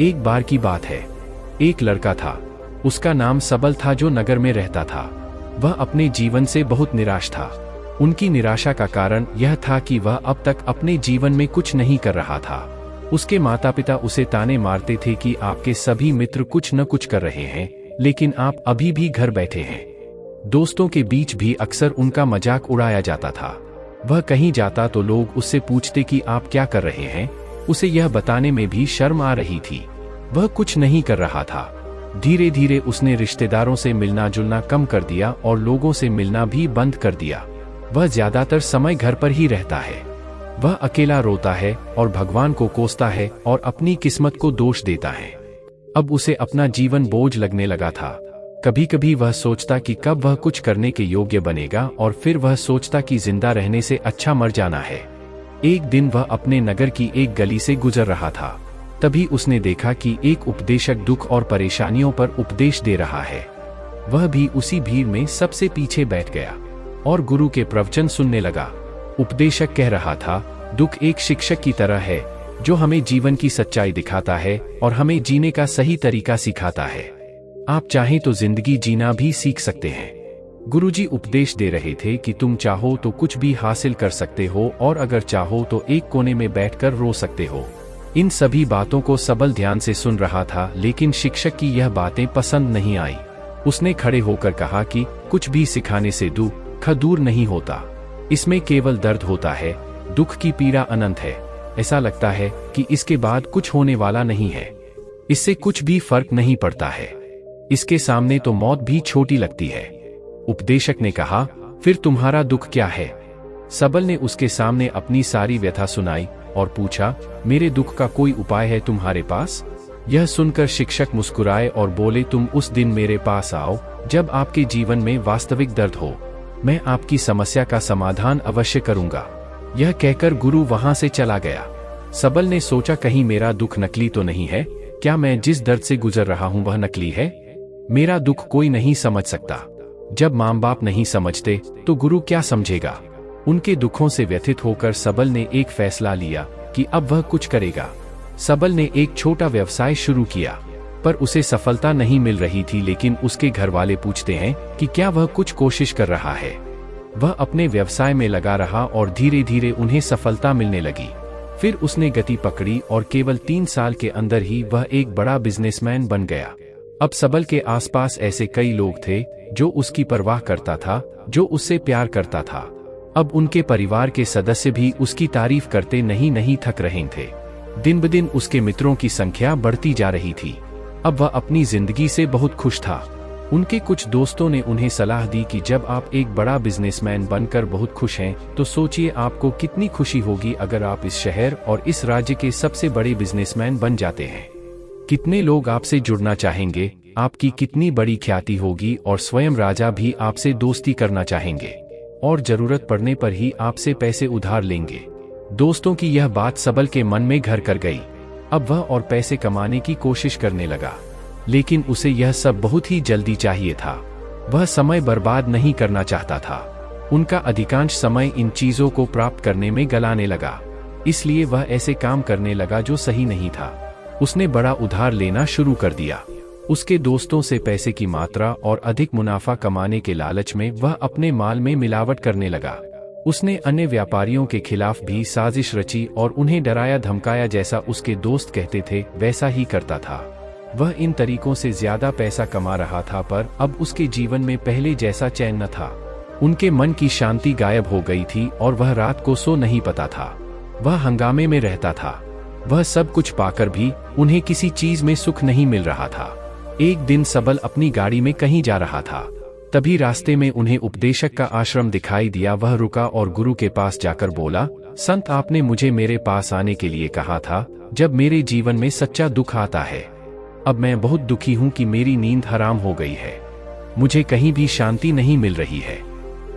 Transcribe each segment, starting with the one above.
एक बार की बात है, एक लड़का था। उसका नाम सबल था, जो नगर में रहता था। वह अपने जीवन से बहुत निराश था। उनकी निराशा का कारण यह था कि वह अब तक अपने जीवन में कुछ नहीं कर रहा था। उसके माता पिता उसे ताने मारते थे कि आपके सभी मित्र कुछ न कुछ कर रहे हैं, लेकिन आप अभी भी घर बैठे हैं। दोस्तों के बीच भी अक्सर उनका मजाक उड़ाया जाता था। वह कहीं जाता तो लोग उससे पूछते कि आप क्या कर रहे हैं। उसे यह बताने में भी शर्म आ रही थी। वह कुछ नहीं कर रहा था। धीरे धीरे उसने रिश्तेदारों से मिलना जुलना कम कर दिया और लोगों से मिलना भी बंद कर दिया। वह ज्यादातर समय घर पर ही रहता है। वह अकेला रोता है और भगवान को कोसता है और अपनी किस्मत को दोष देता है। अब उसे अपना जीवन बोझ लगने लगा था। कभी कभी वह सोचता कि कब वह कुछ करने के योग्य बनेगा, और फिर वह सोचता कि जिंदा रहने से अच्छा मर जाना है। एक दिन वह अपने नगर की एक गली से गुजर रहा था। तभी उसने देखा कि एक उपदेशक दुख और परेशानियों पर उपदेश दे रहा है। वह भी उसी भीड़ में सबसे पीछे बैठ गया और गुरु के प्रवचन सुनने लगा। उपदेशक कह रहा था, दुख एक शिक्षक की तरह है जो हमें जीवन की सच्चाई दिखाता है और हमें जीने का सही तरीका सिखाता है। आप चाहें तो जिंदगी जीना भी सीख सकते हैं। गुरुजी उपदेश दे रहे थे कि तुम चाहो तो कुछ भी हासिल कर सकते हो, और अगर चाहो तो एक कोने में बैठकर रो सकते हो। इन सभी बातों को सबल ध्यान से सुन रहा था, लेकिन शिक्षक की यह बातें पसंद नहीं आई। उसने खड़े होकर कहा कि कुछ भी सिखाने से दुख दूर नहीं होता। इसमें केवल दर्द होता है। दुख की पीड़ा अनंत है। ऐसा लगता है कि इसके बाद कुछ होने वाला नहीं है। इससे कुछ भी फर्क नहीं पड़ता है। इसके सामने तो मौत भी छोटी लगती है। उपदेशक ने कहा, फिर तुम्हारा दुख क्या है? सबल ने उसके सामने अपनी सारी व्यथा सुनाई और पूछा, मेरे दुख का कोई उपाय है तुम्हारे पास? यह सुनकर शिक्षक मुस्कुराए और बोले, तुम उस दिन मेरे पास आओ जब आपके जीवन में वास्तविक दर्द हो। मैं आपकी समस्या का समाधान अवश्य करूंगा। यह कहकर गुरु वहां से चला गया। सबल ने सोचा, कहीं मेरा दुख नकली तो नहीं है? क्या मैं जिस दर्द से गुजर रहा हूं वह नकली है? मेरा दुख कोई नहीं समझ सकता। जब माँ बाप नहीं समझते तो गुरु क्या समझेगा? उनके दुखों से व्यथित होकर सबल ने एक फैसला लिया कि अब वह कुछ करेगा। सबल ने एक छोटा व्यवसाय शुरू किया, पर उसे सफलता नहीं मिल रही थी। लेकिन उसके घर वाले पूछते हैं कि क्या वह कुछ कोशिश कर रहा है। वह अपने व्यवसाय में लगा रहा और धीरे धीरे उन्हें सफलता मिलने लगी। फिर उसने गति पकड़ी और केवल 3 साल के अंदर ही वह एक बड़ा बिजनेसमैन बन गया। अब सबल के आसपास ऐसे कई लोग थे जो उसकी परवाह करता था, जो उससे प्यार करता था। अब उनके परिवार के सदस्य भी उसकी तारीफ करते नहीं थक रहे थे। दिन ब दिन उसके मित्रों की संख्या बढ़ती जा रही थी। अब वह अपनी जिंदगी से बहुत खुश था। उनके कुछ दोस्तों ने उन्हें सलाह दी कि जब आप एक बड़ा बिजनेसमैन बनकर बहुत खुश हैं, तो सोचिए आपको कितनी खुशी होगी अगर आप इस शहर और इस राज्य के सबसे बड़े बिजनेसमैन बन जाते हैं। कितने लोग आपसे जुड़ना चाहेंगे, आपकी कितनी बड़ी ख्याति होगी, और स्वयं राजा भी आपसे दोस्ती करना चाहेंगे और जरूरत पड़ने पर ही आपसे पैसे उधार लेंगे। दोस्तों की यह बात सबल के मन में घर कर गई। अब वह और पैसे कमाने की कोशिश करने लगा, लेकिन उसे यह सब बहुत ही जल्दी चाहिए था। वह समय बर्बाद नहीं करना चाहता था। उनका अधिकांश समय इन चीजों को प्राप्त करने में गलाने लगा। इसलिए वह ऐसे काम करने लगा जो सही नहीं था। उसने बड़ा उधार लेना शुरू कर दिया। उसके दोस्तों से पैसे की मात्रा और अधिक मुनाफा कमाने के लालच में वह अपने माल में मिलावट करने लगा। उसने अन्य व्यापारियों के खिलाफ भी साजिश रची और उन्हें डराया धमकाया। जैसा उसके दोस्त कहते थे वैसा ही करता था। वह इन तरीकों से ज्यादा पैसा कमा रहा था, पर अब उसके जीवन में पहले जैसा चैन न था। उनके मन की शांति गायब हो गई थी और वह रात को सो नहीं पाता था। वह हंगामे में रहता था। वह सब कुछ पाकर भी उन्हें किसी चीज में सुख नहीं मिल रहा था। एक दिन सबल अपनी गाड़ी में कहीं जा रहा था। तभी रास्ते में उन्हें उपदेशक का आश्रम दिखाई दिया। वह रुका और गुरु के पास जाकर बोला, संत, आपने मुझे मेरे पास आने के लिए कहा था जब मेरे जीवन में सच्चा दुख आता है। अब मैं बहुत दुखी हूं कि मेरी नींद हराम हो गई है। मुझे कहीं भी शांति नहीं मिल रही है।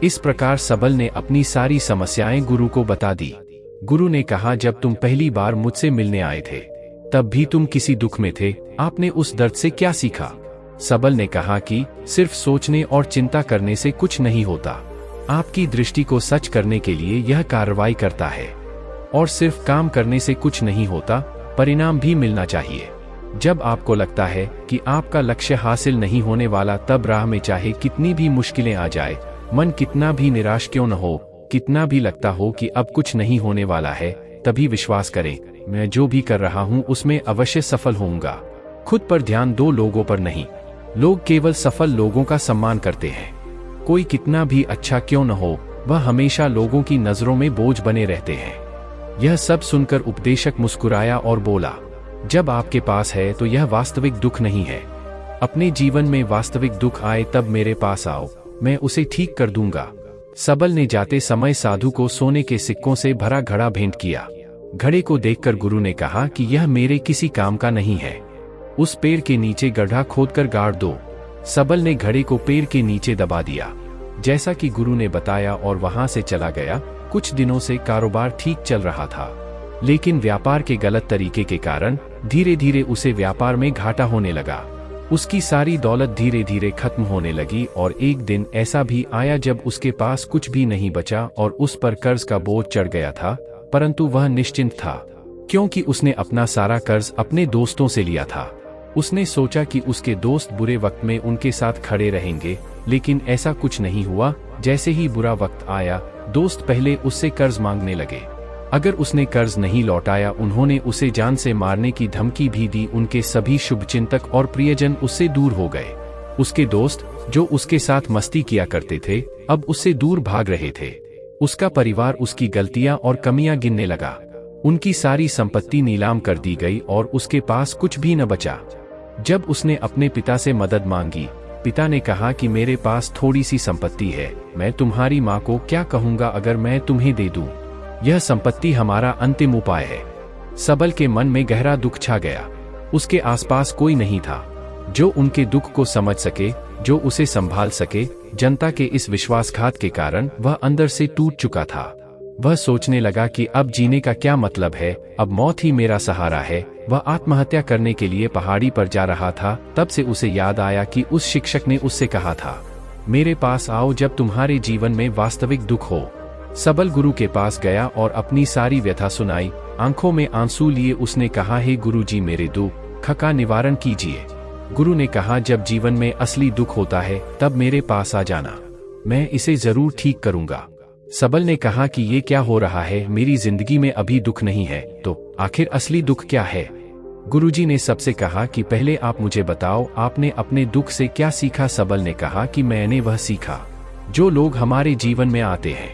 इस प्रकार सबल ने अपनी सारी समस्याएं गुरु को बता दी। गुरु ने कहा, जब तुम पहली बार मुझसे मिलने आए थे तब भी तुम किसी दुख में थे। आपने उस दर्द से क्या सीखा? सबल ने कहा कि सिर्फ सोचने और चिंता करने से कुछ नहीं होता। आपकी दृष्टि को सच करने के लिए यह कार्रवाई करता है। और सिर्फ काम करने से कुछ नहीं होता, परिणाम भी मिलना चाहिए। जब आपको लगता है कि आपका लक्ष्य हासिल नहीं होने वाला, तब राह में चाहे कितनी भी मुश्किलें आ जाए, मन कितना भी निराश क्यों न हो, कितना भी लगता हो कि अब कुछ नहीं होने वाला है, तभी विश्वास करें, मैं जो भी कर रहा हूं उसमें अवश्य सफल होऊंगा। खुद पर ध्यान दो, लोगों पर नहीं। लोग केवल सफल लोगों का सम्मान करते हैं। कोई कितना भी अच्छा क्यों न हो, वह हमेशा लोगों की नजरों में बोझ बने रहते हैं। यह सब सुनकर उपदेशक मुस्कुराया और बोला, जब आपके पास है तो यह वास्तविक दुख नहीं है। अपने जीवन में वास्तविक दुख आए तब मेरे पास आओ, मैं उसे ठीक कर दूंगा। सबल ने जाते समय साधु को सोने के सिक्कों से भरा घड़ा भेंट किया। घड़े को देखकर गुरु ने कहा कि यह मेरे किसी काम का नहीं है, उस पेड़ के नीचे गड्ढा खोदकर गाड़ दो। सबल ने घड़े को पेड़ के नीचे दबा दिया, जैसा कि गुरु ने बताया, और वहां से चला गया। कुछ दिनों से कारोबार ठीक चल रहा था, लेकिन व्यापार के गलत तरीके के कारण धीरे धीरे उसे व्यापार में घाटा होने लगा। उसकी सारी दौलत धीरे धीरे खत्म होने लगी और एक दिन ऐसा भी आया जब उसके पास कुछ भी नहीं बचा और उस पर कर्ज का बोझ चढ़ गया था। परंतु वह निश्चिंत था, क्योंकि उसने अपना सारा कर्ज अपने दोस्तों से लिया था। उसने सोचा कि उसके दोस्त बुरे वक्त में उनके साथ खड़े रहेंगे, लेकिन ऐसा कुछ नहीं हुआ। जैसे ही बुरा वक्त आया, दोस्त पहले उससे कर्ज मांगने लगे। अगर उसने कर्ज नहीं लौटाया, उन्होंने उसे जान से मारने की धमकी भी दी। उनके सभी शुभचिंतक और प्रियजन उससे दूर हो गए। उसके दोस्त, जो उसके साथ मस्ती किया करते थे, अब उससे दूर भाग रहे थे। उसका परिवार उसकी गलतियां और कमियां गिनने लगा। उनकी सारी संपत्ति नीलाम कर दी गई और उसके पास कुछ भी न बचा। जब उसने अपने पिता से मदद मांगी, पिता ने कहा कि मेरे पास थोड़ी सी संपत्ति है, मैं तुम्हारी माँ को क्या कहूँगा अगर मैं तुम्हें दे दूँ? यह संपत्ति हमारा अंतिम उपाय है। सबल के मन में गहरा दुख छा गया। उसके आसपास कोई नहीं था जो उनके दुख को समझ सके, जो उसे संभाल सके। जनता के इस विश्वासघात के कारण वह अंदर से टूट चुका था। वह सोचने लगा कि अब जीने का क्या मतलब है, अब मौत ही मेरा सहारा है। वह आत्महत्या करने के लिए पहाड़ी पर जा रहा था। तब से उसे याद आया कि उस शिक्षक ने उससे कहा था, मेरे पास आओ जब तुम्हारे जीवन में वास्तविक दुख हो। सबल गुरु के पास गया और अपनी सारी व्यथा सुनाई। आंखों में आंसू लिए उसने कहा, हे गुरुजी, मेरे दुख का निवारण कीजिए। गुरु ने कहा, जब जीवन में असली दुख होता है तब मेरे पास आ जाना, मैं इसे जरूर ठीक करूंगा। सबल ने कहा कि ये क्या हो रहा है, मेरी जिंदगी में अभी दुख नहीं है, तो आखिर असली दुख क्या है? गुरुजी ने सबसे कहा कि पहले आप मुझे बताओ, आपने अपने दुख से क्या सीखा? सबल ने कहा कि मैंने वह सीखा, जो लोग हमारे जीवन में आते हैं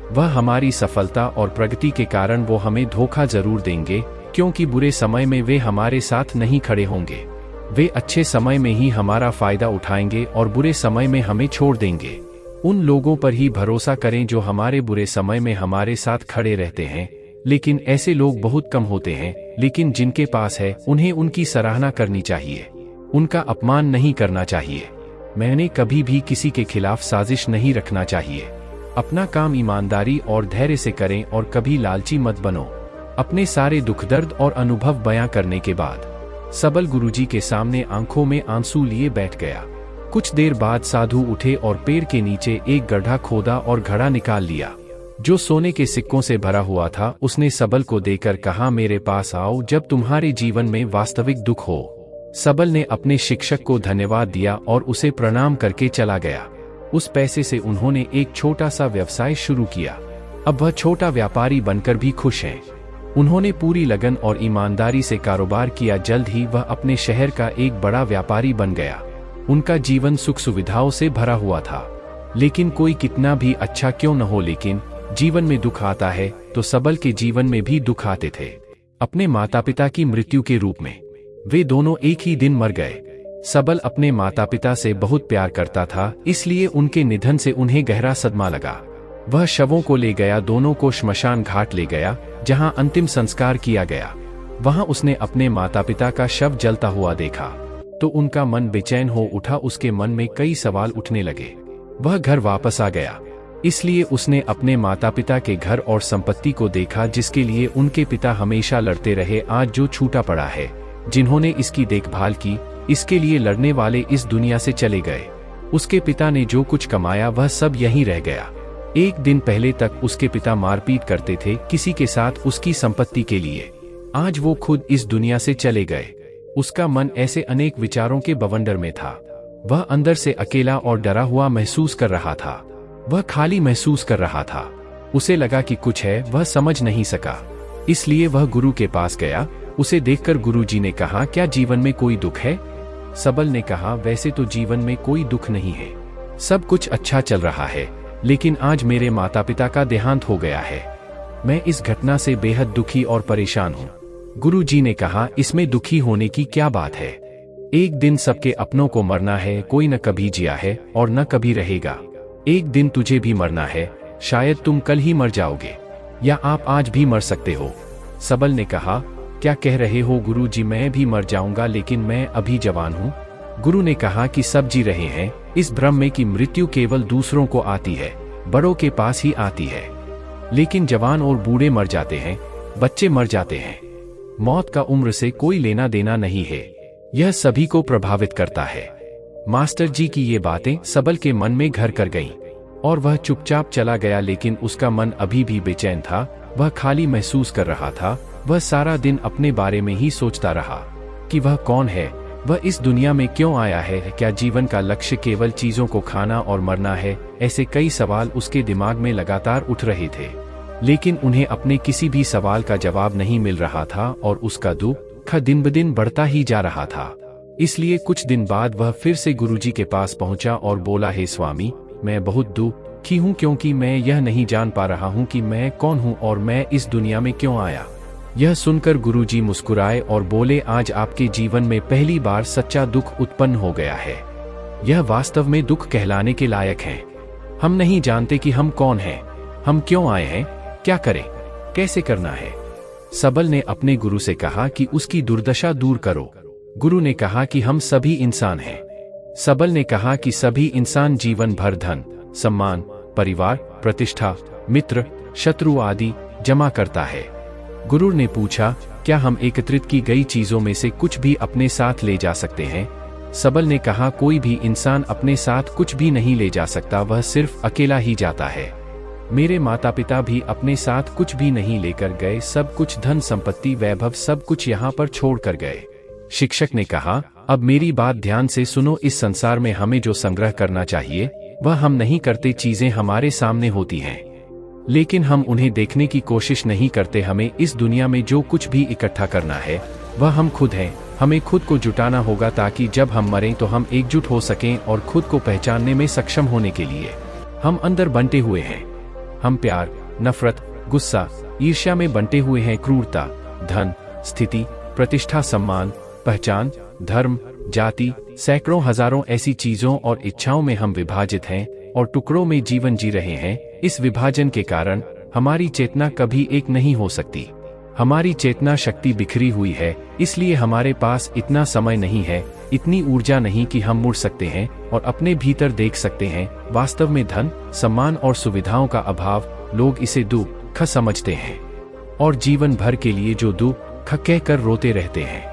वह हमारी सफलता और प्रगति के कारण वो हमें धोखा जरूर देंगे, क्योंकि बुरे समय में वे हमारे साथ नहीं खड़े होंगे। वे अच्छे समय में ही हमारा फायदा उठाएंगे और बुरे समय में हमें छोड़ देंगे। उन लोगों पर ही भरोसा करें जो हमारे बुरे समय में हमारे साथ खड़े रहते हैं। लेकिन ऐसे लोग बहुत कम होते हैं, लेकिन जिनके पास है उन्हें उनकी सराहना करनी चाहिए, उनका अपमान नहीं करना चाहिए। मैंने कभी भी किसी के खिलाफ साजिश नहीं रखना चाहिए। अपना काम ईमानदारी और धैर्य से करें और कभी लालची मत बनो। अपने सारे दुख दर्द और अनुभव बयां करने के बाद सबल गुरुजी के सामने आंखों में आंसू लिए बैठ गया। कुछ देर बाद साधु उठे और पेड़ के नीचे एक गड्ढा खोदा और घड़ा निकाल लिया, जो सोने के सिक्कों से भरा हुआ था। उसने सबल को देकर कहा, मेरे पास आओ जब तुम्हारे जीवन में वास्तविक दुख हो। सबल ने अपने शिक्षक को धन्यवाद दिया और उसे प्रणाम करके चला गया। उस पैसे से उन्होंने एक छोटा सा व्यवसाय शुरू किया। अब वह छोटा व्यापारी बनकर भी खुश हैं। उन्होंने पूरी लगन और ईमानदारी से कारोबार किया। जल्द ही वह अपने शहर का एक बड़ा व्यापारी बन गया। उनका जीवन सुख सुविधाओं से भरा हुआ था। लेकिन कोई कितना भी अच्छा क्यों न हो, लेकिन जीवन में दुख आता है तो सबल के जीवन में भी दुख आते थे। अपने माता पिता की मृत्यु के रूप में वे दोनों एक ही दिन मर गए। सबल अपने माता पिता से बहुत प्यार करता था, इसलिए उनके निधन से उन्हें गहरा सदमा लगा। वह शवों को ले गया, दोनों को श्मशान घाट ले गया, जहां अंतिम संस्कार किया गया। वहां उसने अपने माता पिता का शव जलता हुआ देखा तो उनका मन बेचैन हो उठा। उसके मन में कई सवाल उठने लगे। वह घर वापस आ गया, इसलिए उसने अपने माता पिता के घर और संपत्ति को देखा, जिसके लिए उनके पिता हमेशा लड़ते रहे। आज जो छूटा पड़ा है, जिन्होंने इसकी देखभाल की, इसके लिए लड़ने वाले इस दुनिया से चले गए। उसके पिता ने जो कुछ कमाया वह सब यहीं रह गया। एक दिन पहले तक उसके पिता मारपीट करते थे किसी के साथ उसकी संपत्ति के लिए। आज वो खुद इस दुनिया से चले गए। उसका मन ऐसे अनेक विचारों के बवंडर में था। वह अंदर से अकेला और डरा हुआ महसूस कर रहा था। वह खाली महसूस कर रहा था। उसे लगा कि कुछ है, वह समझ नहीं सका। इसलिए वह गुरु के पास गया। उसे देखकर गुरुजी ने कहा, क्या जीवन में कोई दुख है? सबल ने कहा, वैसे तो जीवन में कोई दुख नहीं है, सब कुछ अच्छा चल रहा है, लेकिन आज मेरे माता पिता का देहांत हो गया है। मैं इस घटना से बेहद दुखी और परेशान हूँ। गुरुजी ने कहा, इसमें दुखी होने की क्या बात है? एक दिन सबके अपनों को मरना है। कोई न कभी जिया है और न कभी रहेगा। एक दिन तुझे भी मरना है। शायद तुम कल ही मर जाओगे, या आप आज भी मर सकते हो। सबल ने कहा, क्या कह रहे हो गुरुजी? मैं भी मर जाऊंगा, लेकिन मैं अभी जवान हूँ। गुरु ने कहा कि सब जी रहे हैं इस भ्रम में कि मृत्यु केवल दूसरों को आती है, बड़ों के पास ही आती है। लेकिन जवान और बूढ़े मर जाते हैं, बच्चे मर जाते हैं। मौत का उम्र से कोई लेना देना नहीं है, यह सभी को प्रभावित करता है। मास्टर जी की ये बातें सबल के मन में घर कर गईं, और वह चुपचाप चला गया। लेकिन उसका मन अभी भी बेचैन था। वह खाली महसूस कर रहा था। वह सारा दिन अपने बारे में ही सोचता रहा कि वह कौन है, वह इस दुनिया में क्यों आया है, क्या जीवन का लक्ष्य केवल चीजों को खाना और मरना है? ऐसे कई सवाल उसके दिमाग में लगातार उठ रहे थे, लेकिन उन्हें अपने किसी भी सवाल का जवाब नहीं मिल रहा था, और उसका दुख दिन ब दिन बढ़ता ही जा रहा था। इसलिए कुछ दिन बाद वह फिर से गुरुजी के पास पहुंचा और बोला, हे स्वामी, मैं बहुत दुखी हूँ, क्योंकि मैं यह नहीं जान पा रहा हूँ कि मैं कौन हूँ और मैं इस दुनिया में क्यों आया। यह सुनकर गुरुजी मुस्कुराए और बोले, आज आपके जीवन में पहली बार सच्चा दुख उत्पन्न हो गया है। यह वास्तव में दुख कहलाने के लायक है। हम नहीं जानते कि हम कौन हैं, हम क्यों आए हैं, क्या करें, कैसे करना है। सबल ने अपने गुरु से कहा कि उसकी दुर्दशा दूर करो। गुरु ने कहा कि हम सभी इंसान हैं। सबल ने कहा कि सभी इंसान जीवन भर धन, सम्मान, परिवार, प्रतिष्ठा, मित्र, शत्रु आदि जमा करता है। गुरु ने पूछा, क्या हम एकत्रित की गई चीजों में से कुछ भी अपने साथ ले जा सकते हैं? सबल ने कहा, कोई भी इंसान अपने साथ कुछ भी नहीं ले जा सकता, वह सिर्फ अकेला ही जाता है। मेरे माता पिता भी अपने साथ कुछ भी नहीं लेकर गए, सब कुछ धन संपत्ति वैभव सब कुछ यहाँ पर छोड़ कर गए। शिक्षक ने कहा, अब मेरी बात ध्यान से सुनो, इस संसार में हमें जो संग्रह करना चाहिए वह हम नहीं करते। चीजें हमारे सामने होती हैं, लेकिन हम उन्हें देखने की कोशिश नहीं करते। हमें इस दुनिया में जो कुछ भी इकट्ठा करना है वह हम खुद हैं। हमें खुद को जुटाना होगा, ताकि जब हम मरें तो हम एकजुट हो सकें और खुद को पहचानने में सक्षम होने के लिए हम अंदर बंटे हुए हैं। हम प्यार, नफरत, गुस्सा, ईर्ष्या में बंटे हुए हैं। क्रूरता, धन, स्थिति, प्रतिष्ठा, सम्मान, पहचान, धर्म, जाति, सैकड़ों हजारों ऐसी चीजों और इच्छाओं में हम विभाजित हैं और टुकड़ों में जीवन जी रहे हैं। इस विभाजन के कारण हमारी चेतना कभी एक नहीं हो सकती। हमारी चेतना शक्ति बिखरी हुई है, इसलिए हमारे पास इतना समय नहीं है, इतनी ऊर्जा नहीं कि हम मुड़ सकते हैं और अपने भीतर देख सकते हैं। वास्तव में धन, सम्मान और सुविधाओं का अभाव, लोग इसे दुख समझते हैं और जीवन भर के लिए जो दुख कहकर रोते रहते हैं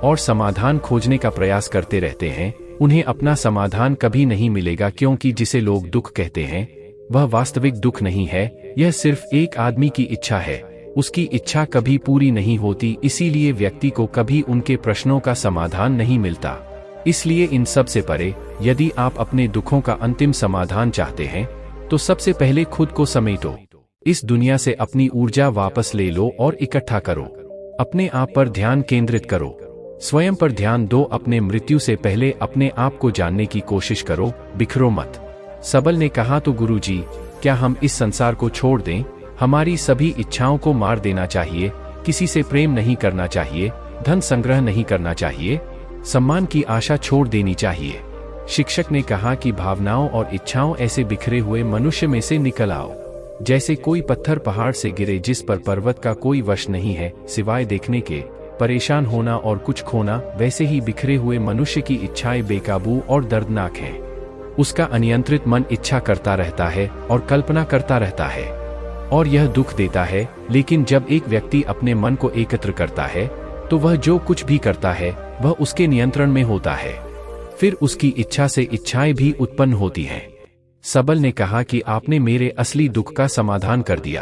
और समाधान खोजने का प्रयास करते रहते हैं, उन्हें अपना समाधान कभी नहीं मिलेगा, क्योंकि जिसे लोग दुख कहते हैं वह वास्तविक दुख नहीं है। यह सिर्फ एक आदमी की इच्छा है, उसकी इच्छा कभी पूरी नहीं होती, इसीलिए व्यक्ति को कभी उनके प्रश्नों का समाधान नहीं मिलता। इसलिए इन सब से परे, यदि आप अपने दुखों का अंतिम समाधान चाहते हैं तो सबसे पहले खुद को समेटो। इस दुनिया से अपनी ऊर्जा वापस ले लो और इकट्ठा करो। अपने आप पर ध्यान केंद्रित करो, स्वयं पर ध्यान दो। अपने मृत्यु से पहले अपने आप को जानने की कोशिश करो, बिखरो मत। सबल ने कहा, तो गुरुजी, क्या हम इस संसार को छोड़ दें? हमारी सभी इच्छाओं को मार देना चाहिए, किसी से प्रेम नहीं करना चाहिए, धन संग्रह नहीं करना चाहिए, सम्मान की आशा छोड़ देनी चाहिए। शिक्षक ने कहा कि भावनाओं और इच्छाओं ऐसे बिखरे हुए मनुष्य में से निकल आओ, जैसे कोई पत्थर पहाड़ से गिरे जिस पर पर्वत का कोई वश नहीं है सिवाय देखने के, परेशान होना और कुछ खोना। वैसे ही बिखरे हुए मनुष्य की इच्छाएं बेकाबू और दर्दनाक हैं। उसका अनियंत्रित मन इच्छा करता रहता है और कल्पना करता रहता है और यह दुख देता है। लेकिन जब एक व्यक्ति अपने मन को एकत्र करता है तो वह जो कुछ भी करता है वह उसके नियंत्रण में होता है। फिर उसकी इच्छा से इच्छाएं भी उत्पन्न होती हैं। सबल ने कहा कि आपने मेरे असली दुख का समाधान कर दिया।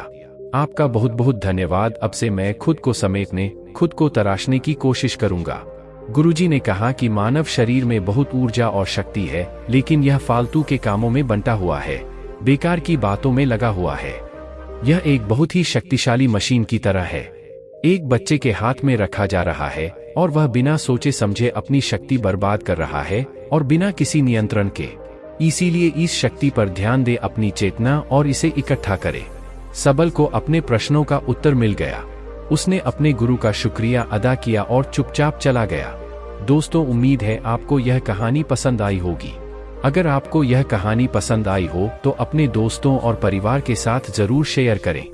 आपका बहुत बहुत धन्यवाद। अब से मैं खुद को समेटने, खुद को तराशने की कोशिश करूंगा। गुरुजी ने कहा कि मानव शरीर में बहुत ऊर्जा और शक्ति है, लेकिन यह फालतू के कामों में बंटा हुआ है, बेकार की बातों में लगा हुआ है। यह एक बहुत ही शक्तिशाली मशीन की तरह है, एक बच्चे के हाथ में रखा जा रहा है और वह बिना सोचे समझे अपनी शक्ति बर्बाद कर रहा है और बिना किसी नियंत्रण के। इसीलिए इस शक्ति पर ध्यान दे, अपनी चेतना और इसे इकट्ठा करे। सबल को अपने प्रश्नों का उत्तर मिल गया। उसने अपने गुरु का शुक्रिया अदा किया और चुपचाप चला गया। दोस्तों, उम्मीद है आपको यह कहानी पसंद आई होगी। अगर आपको यह कहानी पसंद आई हो तो अपने दोस्तों और परिवार के साथ जरूर शेयर करें।